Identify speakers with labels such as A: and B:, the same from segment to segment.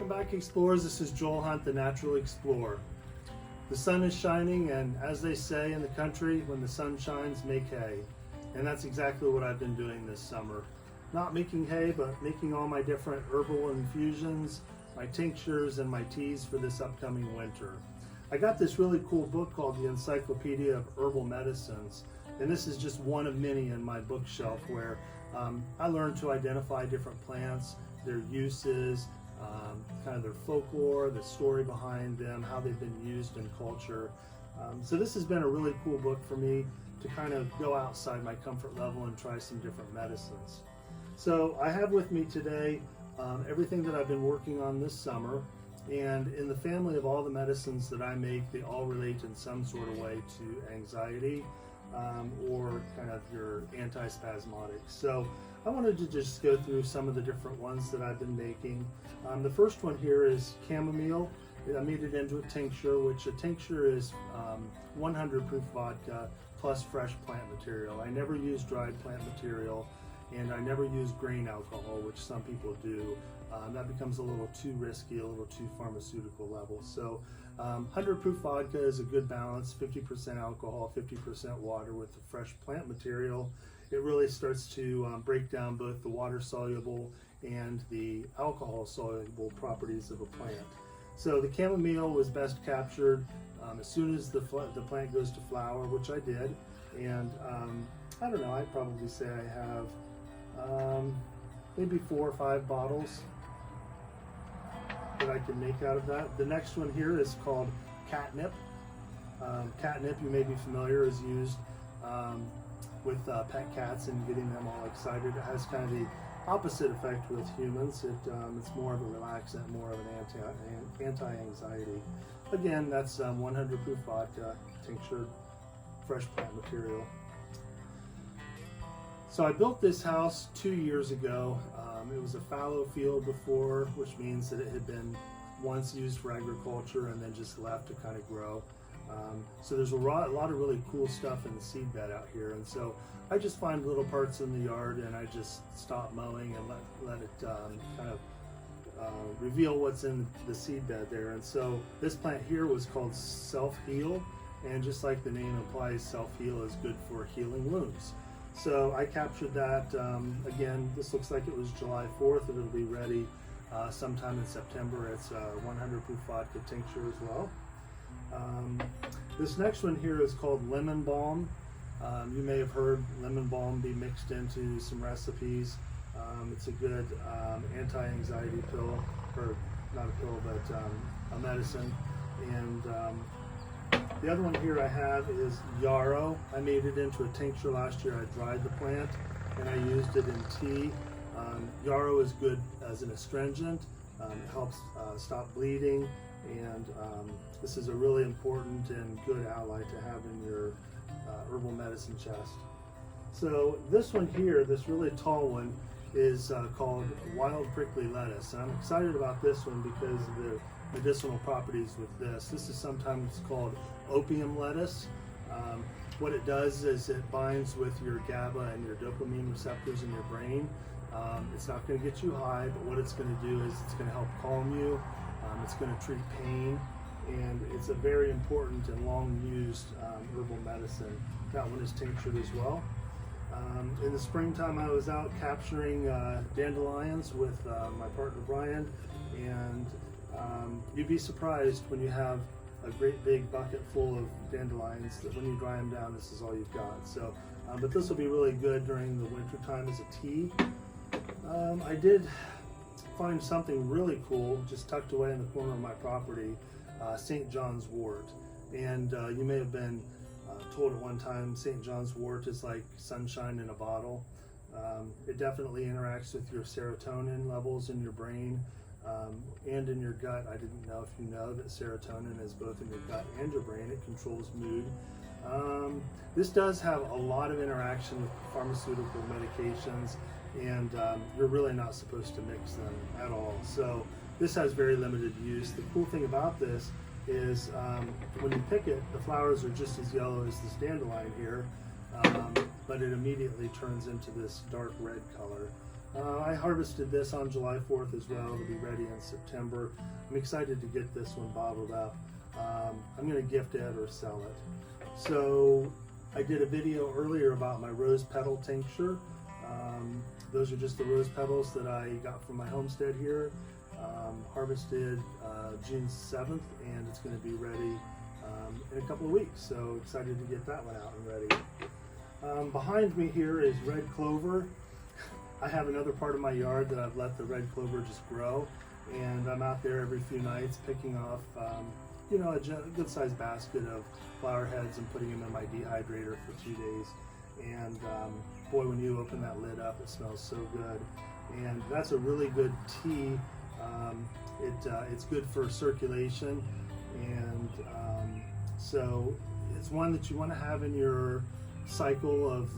A: Welcome back, explorers. This is Joel Hunt, the Natural Explorer. The sun is shining, and as they say in the country, when the sun shines, make hay. And that's exactly what I've been doing this summer. Not making hay, but making all my different herbal infusions, my tinctures, and my teas for this upcoming winter. I got this really cool book called The Encyclopedia of Herbal Medicines, and this is just one of many in my bookshelf where I learned to identify different plants, their uses, kind of their folklore, the story behind them, how they've been used in culture. So this has been a really cool book for me to kind of go outside my comfort level and try some different medicines. So I have with me today everything that I've been working on this summer, and in the family of all the medicines that I make, they all relate in some sort of way to anxiety or kind of your antispasmodics. So I wanted to just go through some of the different ones that I've been making. The first one here is chamomile. I made it into a tincture, which a tincture is 100 proof vodka plus fresh plant material. I never use dried plant material, and I never use grain alcohol, which some people do. That becomes a little too risky, a little too pharmaceutical level. So 100 proof vodka is a good balance, 50% alcohol, 50% water with the fresh plant material. It really starts to break down both the water soluble and the alcohol soluble properties of a plant. So the chamomile was best captured as soon as the plant goes to flower, which I did. And I don't know, I'd probably say I have maybe 4 or 5 bottles that I can make out of that. The next one here is called catnip. Catnip, you may be familiar, is used with pet cats and getting them all excited. It has kind of the opposite effect with humans. It's more of a relaxant, more of an anti-anxiety. Again, that's 100 proof vodka, tinctured, fresh plant material. So I built this house 2 years ago. It was a fallow field before, which means that it had been once used for agriculture and then just left to kind of grow. So there's a lot of really cool stuff in the seed bed out here, and so I just find little parts in the yard and I just stop mowing and let it kind of reveal what's in the seed bed there. And so this plant here was called Self-Heal, and just like the name implies, Self-Heal is good for healing wounds. So I captured that. Again, this looks like it was July 4th. It'll be ready sometime in September. It's 100 proof vodka tincture as well. This next one here is called lemon balm. You may have heard lemon balm be mixed into some recipes. It's a good anti-anxiety pill, or not a pill, but a medicine. And the other one here I have is yarrow. I made it into a tincture last year. I dried the plant and I used it in tea. Yarrow is good as an astringent. It helps stop bleeding, and this is a really important and good ally to have in your herbal medicine chest. So this one here, this really tall one, is called wild prickly lettuce, and I'm excited about this one because of the medicinal properties with this. This is sometimes called opium lettuce. What it does is it binds with your GABA and your dopamine receptors in your brain. It's not going to get you high, but what it's going to do is it's going to help calm you. It's going to treat pain, and it's a very important and long used herbal medicine. That one is tinctured as well. In the springtime, I was out capturing dandelions with my partner Brian, and you'd be surprised when you have a great big bucket full of dandelions that when you dry them down, this is all you've got. So, but this will be really good during the winter time as a tea. I did find something really cool just tucked away in the corner of my property, St. John's wort. And you may have been told at one time St. John's wort is like sunshine in a bottle. It definitely interacts with your serotonin levels in your brain and in your gut. I didn't know if you know that serotonin is both in your gut and your brain. It controls mood. This does have a lot of interaction with pharmaceutical medications, and you're really not supposed to mix them at all. So this has very limited use. The cool thing about this is when you pick it, the flowers are just as yellow as this dandelion here, but it immediately turns into this dark red color. I harvested this on July 4th as well to be ready in September. I'm excited to get this one bottled up. I'm going to gift it or sell it. So I did a video earlier about my rose petal tincture. Those are just the rose petals that I got from my homestead here. Harvested June 7th, and it's going to be ready in a couple of weeks. So excited to get that one out and ready. Behind me here is red clover. I have another part of my yard that I've let the red clover just grow, and I'm out there every few nights picking off you know, a good sized basket of flower heads and putting them in my dehydrator for 2 days. And boy, when you open that lid up, it smells so good. And that's a really good tea. It's good for circulation, and so it's one that you want to have in your cycle of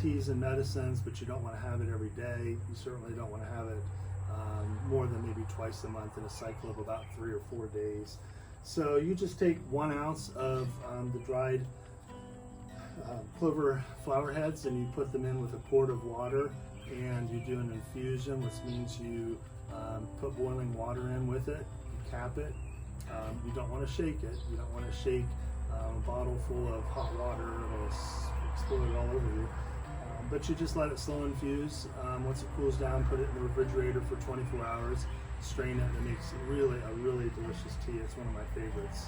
A: teas and medicines, but you don't want to have it every day. You certainly don't want to have it more than maybe twice a month in a cycle of about 3 or 4 days. So you just take 1 ounce of the dried clover flower heads, and you put them in with a quart of water, and you do an infusion, which means you put boiling water in with it, you cap it. You don't want to shake it. You don't want to shake a bottle full of hot water. It'll explode all over you. But you just let it slow infuse. Once it cools down, put it in the refrigerator for 24 hours, strain it, and it makes a really delicious tea. It's one of my favorites.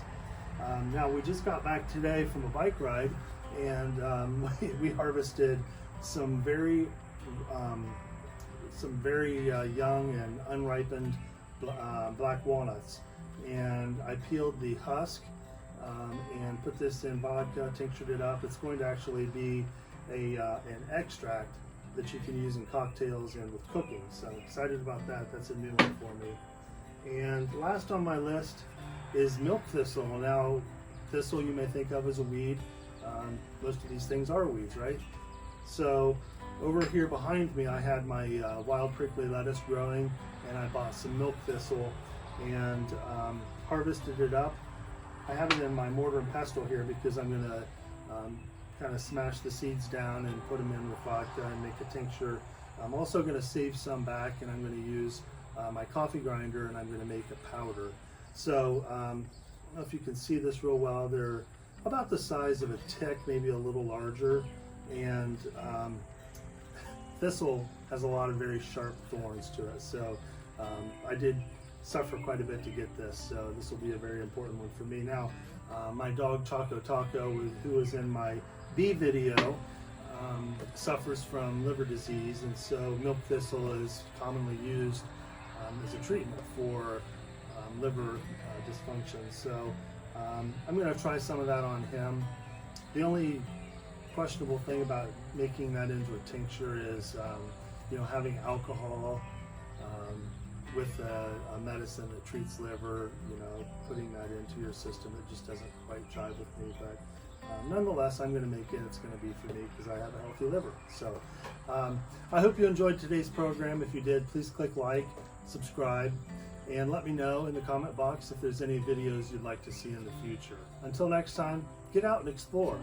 A: Now, we just got back today from a bike ride, and we harvested some very young and unripened black walnuts, and I peeled the husk and put this in vodka, tinctured it up. It's going to actually be an extract that you can use in cocktails and with cooking, so I'm excited about that. That's a new one for me. And last on my list is milk thistle. Now, thistle you may think of as a weed. Most of these things are weeds, right? So over here behind me, I had my wild prickly lettuce growing, and I bought some milk thistle and harvested it up. I have it in my mortar and pestle here because I'm going to kind of smash the seeds down and put them in with vodka and make a tincture. I'm also going to save some back, and I'm going to use my coffee grinder, and I'm going to make a powder. So I don't know if you can see this real well. They're about the size of a tick, maybe a little larger, and thistle has a lot of very sharp thorns to it. So I did suffer quite a bit to get this, so this will be a very important one for me. Now, my dog Taco, who was in my bee video, suffers from liver disease, and so milk thistle is commonly used as a treatment for liver dysfunction. So I'm going to try some of that on him. The only questionable thing about making that into a tincture is you know, having alcohol with a medicine that treats liver, you know, putting that into your system, it just doesn't quite jive with me. But nonetheless, I'm going to make it. It's going to be for me because I have a healthy liver. So I hope you enjoyed today's program. If you did, please click like, subscribe, and let me know in the comment box if there's any videos you'd like to see in the future. Until next time, get out and explore.